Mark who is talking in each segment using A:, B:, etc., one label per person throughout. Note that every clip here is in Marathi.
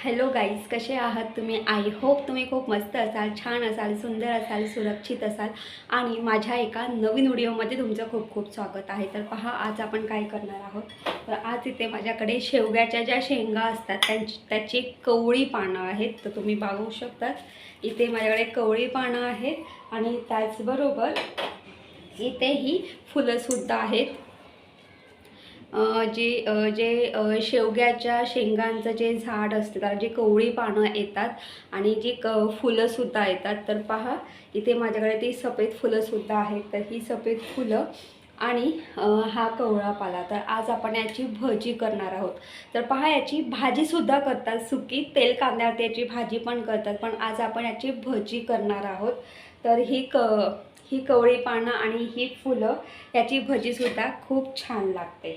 A: हॅलो गाईज, कसे आहात तुम्ही? आय होप तुम्ही खूप मस्त असाल, छान असाल, सुंदर असाल, सुरक्षित असाल आणि माझ्या एका नवीन व्हिडिओमध्ये तुमचं खूप खूप स्वागत आहे. तर पहा, आज आपण काय करणार आहोत. तर आज इथे माझ्याकडे शेवग्याच्या ज्या शेंगा असतात त्याची कवळी पानं आहेत. तर तुम्ही बघू शकता, इथे माझ्याकडे कवळी पानं आहेत आणि त्याचबरोबर इथे ही फुलंसुद्धा आहेत. जे शेवग्याच्या शेंगांचं जे झाड असते त्याला जी कवळी पानं येतात आणि जी फुलंसुद्धा येतात. तर पहा, इथे माझ्याकडे ती सफेद फुलंसुद्धा आहेत. तर ही सफेद फुलं आणि हा कवळा पाला. तर आज आपण याची भजी करणार आहोत. तर पहा, याची भाजीसुद्धा करतात, सुकी तेल कांद्यावरती याची भाजी पण करतात, पण आज आपण याची भजी करणार आहोत. तर ही कवळी पानं आणि ही फुलं याची भजीसुद्धा खूप छान लागते.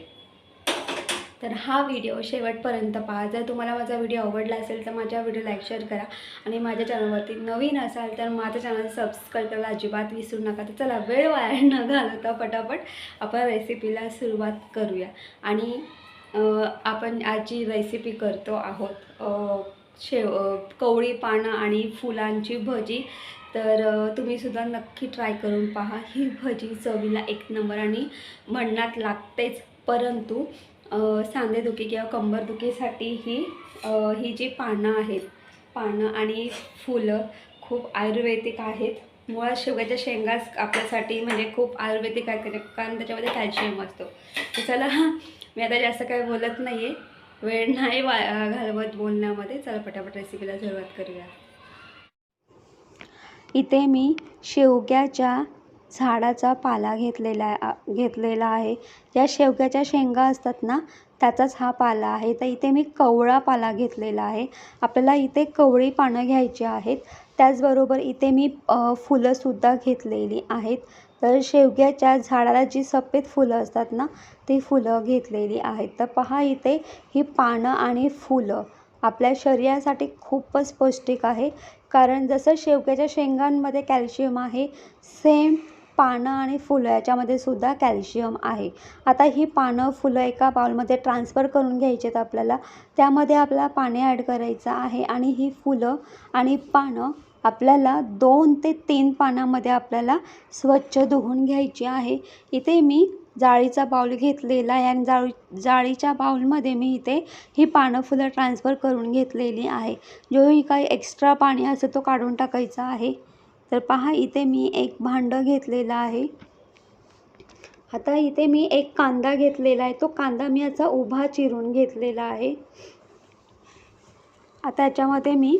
A: तर हा व्हिडिओ शेवटपर्यंत पहा. जर तुम्हाला माझा व्हिडिओ आवडला असेल तर माझ्या व्हिडिओ लाईक शेअर करा आणि माझ्या चॅनलवरती नवीन असाल तर माझं चॅनल सबस्क्राईब करायला अजिबात विसरू नका. तर चला, वेळ वाया न घालवता पटापट आपण रेसिपीला सुरुवात करूया. आणि आपण आज जी रेसिपी करतो आहोत कवळी पानं आणि फुलांची भजी. तर तुम्हीसुद्धा नक्की ट्राय करून पहा. ही भजी चवीला एक नंबर आणि म्हणण्यात लागतेच, परंतु सांधेदुखी किंवा कंबरदुखीसाठी ही जी पानं आहेत, पानं आणि फुलं खूप आयुर्वेदिक आहेत. मुळात शेवग्याच्या शेंगाच आपल्यासाठी म्हणजे खूप आयुर्वेदिक आहे, कारण त्याच्यामध्ये कॅल्शियम असतो. तर चला, मी आता जास्त काही बोलत नाही आहे, वेळ नाही घालवत बोलण्यामध्ये. चला पटापट रेसिपीला सुरुवात करूया. इथे मी शेवग्याच्या झाडाचा पाला घेतलेला आहे. या शेवग्याच्या शेंगा असतात ना, त्याचाच हा पाला आहे. तर इथे मी कवळा पाला घेतलेला आहे. आपल्याला इथे कवळी पानं घ्यायची आहेत. त्याचबरोबर इथे मी फुलंसुद्धा घेतलेली आहेत. तर शेवग्याच्या झाडाला जी सफेद फुलं असतात ना, ती फुलं घेतलेली आहेत. तर पहा, इथे ही पानं आणि फुलं आपल्या शरीरासाठी खूपच पौष्टिक आहे. कारण जसं शेवग्याच्या शेंगांमध्ये कॅल्शियम आहे, सेम पानं आणि फुलं याच्यामध्ये सुद्धा कॅल्शियम आहे. आता ही पानं फुलं एका बाउलमध्ये ट्रान्सफर करून घ्यायची आहेत आपल्याला. त्यामध्ये आपल्याला पाणी ॲड करायचं आहे आणि ही फुलं आणि पानं आपल्याला 2 ते 3 पाण्यामध्ये आपल्याला स्वच्छ धुवून घ्यायची आहे. इथे मी जाळीचा बाउल घेतलेला आहे आणि जाळीच्या बाउलमध्ये मी इथे ही पानं फुलं ट्रान्सफर करून घेतलेली आहे. जोही काही एक्स्ट्रा पाणी असतं तो काढून टाकायचा आहे. तर पहा, इथे मी एक भांडं घेतलेलं आहे. आता इथे मी एक कांदा घेतलेला आहे. तो कांदा मी याचा उभा चिरून घेतलेला आहे. आता याच्यामध्ये मी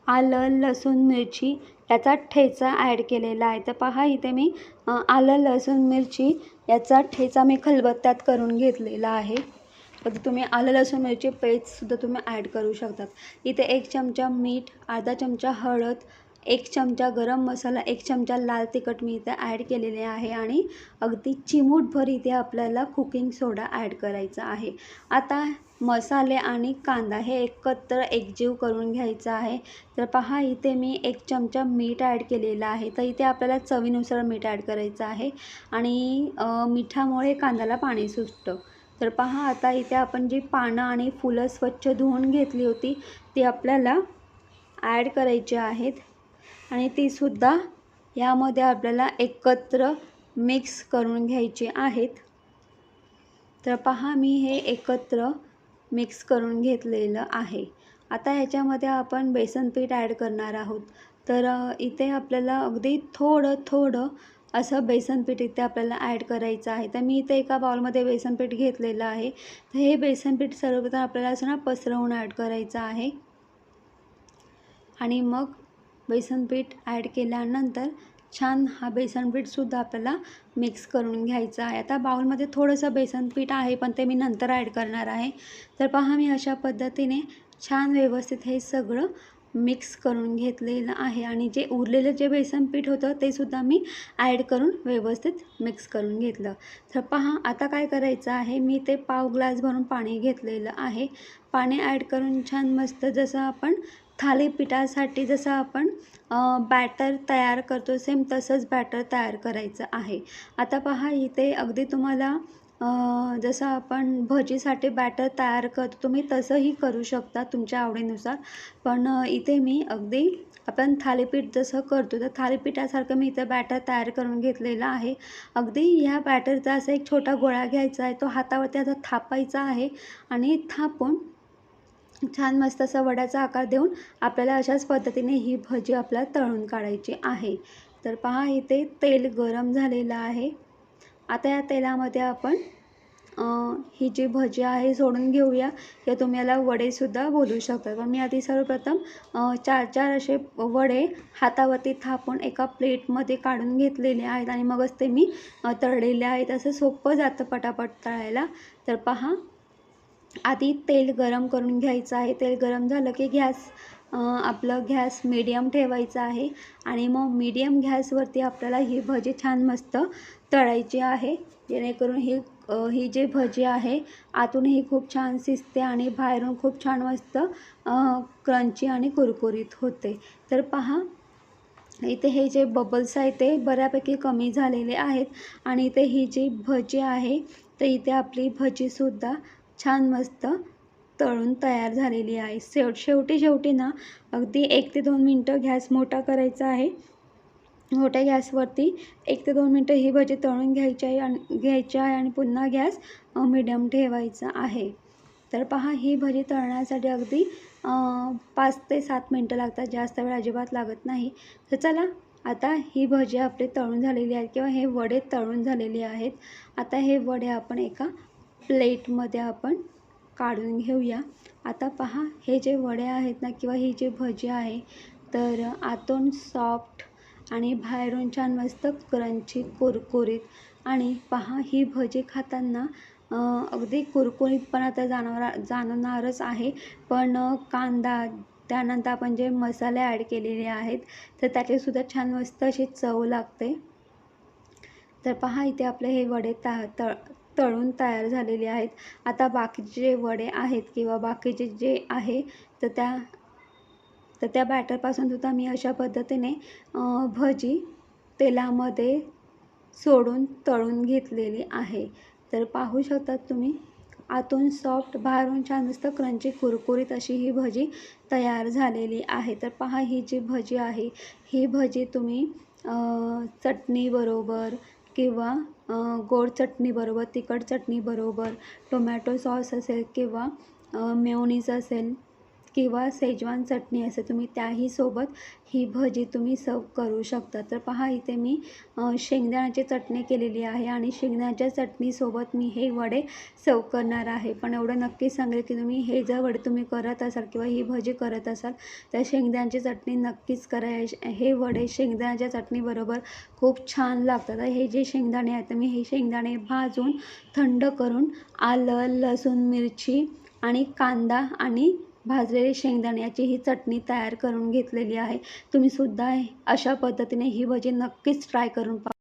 A: आलं, लसूण, मिरची याचा ठेचा ॲड केलेला आहे. तर पहा, इथे मी आलं, लसूण, मिरची याचा ठेचा मी खलबत्त्यात करून घेतलेला आहे. तर तुम्ही आलं, लसूण, मिरची पेस्टसुद्धा तुम्ही ॲड करू शकतात. इथे 1 चमचा मीठ, अर्धा चमचा हळद, 1 चमचा गरम मसाला, 1 चमचा लाल तिखट मी इथे ॲड केलेले आहे आणि अगदी चिमूटभर इथे आपल्याला कुकिंग सोडा ॲड करायचा आहे. आता मसाले आणि कांदा हे एकत्र एकजीव करून घ्यायचं आहे. तर पहा, इथे मी 1 चमचा मीठ ॲड केलेलं आहे. तर इथे आपल्याला चवीनुसार मीठ ॲड करायचं आहे आणि मिठामुळे कांद्याला पाणी सुटतं. तर पहा, आता इथे आपण जी पानं आणि फुलं स्वच्छ धुवून घेतली होती ती आपल्याला ॲड करायची आहेत आणि तीसुद्धा यामध्ये आपल्याला एकत्र मिक्स करून घ्यायची आहेत. तर पहा, मी हे एकत्र मिक्स करून घेतलेलं आहे. आता ह्याच्यामध्ये आपण बेसन पीठ ॲड करणार आहोत. तर इथे आपल्याला अगदी थोडं असं बेसन पीठ इथे आपल्याला ॲड करायचं आहे. तर मी इथे एका बाउलमध्ये बेसन पीठ घेतलेलं आहे. तर हे बेसन पीठ सर्वप्रथम आपल्याला असं ना पसरवून ॲड करायचं आहे आणि मग बेसन पीठ ॲड केल्यानंतर छान हा बेसन पीठसुद्धा आपल्याला मिक्स करून घ्यायचं आहे. आता बाउलमध्ये थोडंसं बेसन पीठ आहे, पण ते मी नंतर ॲड करणार आहे. तर पहा, मी अशा पद्धतीने छान व्यवस्थित हे सगळं मिक्स करून घेतलेलं आहे आणि जे उरलेलं जे बेसन पीठ होतं ते सुद्धा मी ॲड करून व्यवस्थित मिक्स करून घेतलं. तर पहा, आता काय करायचं आहे, मी ते पाव ग्लास भरून पाणी घेतलेलं आहे. पाणी ॲड करून छान मस्त जसं आपण थालीपीठासाठी जसं आपण बॅटर तयार करतो, सेम तसंच बॅटर तयार करायचं आहे. आता पहा, इथे अगदी तुम्हाला जसं आपण भजीसाठी बॅटर तयार करतो तुम्ही तसंही करू शकता तुमच्या आवडीनुसार. पण इथे मी अगदी आपण थालीपीठ जसं करतो तर थालीपीठासारखं मी इथं बॅटर तयार करून घेतलेलं आहे. अगदी ह्या बॅटरचा असा एक छोटा गोळा घ्यायचा आहे, तो हातावरती असा थापायचा आहे आणि थापून छान मस्त असा वड्याचा आकार देऊन आपल्याला अशाच पद्धतीने ही भजी आपल्याला तळून काढायची आहे. तर पहा इथे तेल गरम झालेलं आहे. आता या तेलामध्ये आपण ही जी भजी आहे सोडून घेऊया, किंवा तुम्ही याला वडेसुद्धा बोलू शकता. पण मी आधी सर्वप्रथम 4 असे वडे हातावरती थापून एका प्लेटमध्ये काढून घेतलेले आहेत आणि मगच ते मी तळलेले आहेत. असं सोपं जातं पटापट तळायला. तर पहा, आधी तेल गरम करून घ्यायचं आहे. तेल गरम झालं की आपलं गॅस मीडियम ठेवायचा आहे आणि मग मीडियम गॅसवरती आपल्याला ही भजी छान मस्त तळायची आहे, जेणेकरून ही जी भजी आहे आतूनही खूप छान शिजते आणि बाहेरून खूप छान मस्त क्रंची आणि कुरकुरीत होते. तर पहा, इथे हे जे बबल्स आहेत ते बऱ्यापैकी कमी झालेले आहेत आणि इथे ही जी भजी आहे तर इथे आपली भजीसुद्धा छान मस्त तळून तयार झालेली आहे. शेवटी ना अगदी 1 ते 2 मिनटं गॅस मोठा करायचा आहे. मोठ्या गॅसवरती 1 ते 2 मिनटं ही भजी तळून घ्यायची आहे आणि पुन्हा गॅस मीडियम ठेवायचा आहे. तर पहा, ही भजी तळण्यासाठी अगदी 5 ते 7 मिनटं लागतात, जास्त वेळ अजिबात लागत नाही. तर चला, आता ही भजी आपली तळून झालेली आहे किंवा हे वडे तळून झालेले आहेत. आता हे वडे आपण एका प्लेटमध्ये आपण काढून घेऊया. आता पहा, हे जे वडे आहेत ना किंवा ही जी भजी आहे तर आतून सॉफ्ट आणि बाहेरून छान मस्त क्रंची कुरकुरीत. आणि पहा, ही भजी खाताना अगदी कुरकुरीतपणा तर जाणवणारच आहे, पण कांदा त्यानंतर आपण जे मसाले ॲड केलेले आहेत तर त्याचीसुद्धा छान मस्त अशी चव लागते. तर पहा, इथे आपले हे वडे तळून तयार झालेले आहेत. आता बाकीचे जे वडे आहेत किंवा बाकीचे जे आहे तर त्या बॅटरपासून सुद्धा मी अशा पद्धतीने भजी तेलामध्ये सोडून तळून घेतलेली आहे. तर पाहू शकतात तुम्ही, आतून सॉफ्ट बाहेरून छान मस्त क्रंची कुरकुरीत अशी ही भजी तयार झालेली आहे. तर पहा, ही जी भजी आहे ही भजी तुम्ही चटणीबरोबर किंवा गोड चटणीबरोबर, तिखट चटणीबरोबर, टोमॅटो सॉस असेल किंवा मेयोनीज असेल किंवा शेजवान चटणी असेल, तुम्ही त्याही सोबत ही भजी तुम्ही सर्व करू शकता. तर पहा, इथे मी शेंगदाण्याची चटणी केलेली आहे आणि शेंगदाण्याच्या चटणीसोबत मी हे वडे सर्व करणार आहे. पण एवढं नक्कीच सांगेल की तुम्ही हे जर वडे तुम्ही करत असाल किंवा ही भजी करत असाल तर शेंगदाण्याची चटणी नक्कीच करा. हे वडे शेंगदाण्याच्या चटणीबरोबर खूप छान लागतात. हे जे शेंगदाणे आहेत मी हे शेंगदाणे भाजून थंड करून आलं, लसूण, मिरची आणि कांदा आणि भाजलेले शेंगदाणे याची ही चटणी तयार करून घेतलेली आहे. तुम्ही सुद्धा अशा पद्धतीने ही भजी नक्कीच ट्राय करून पहा.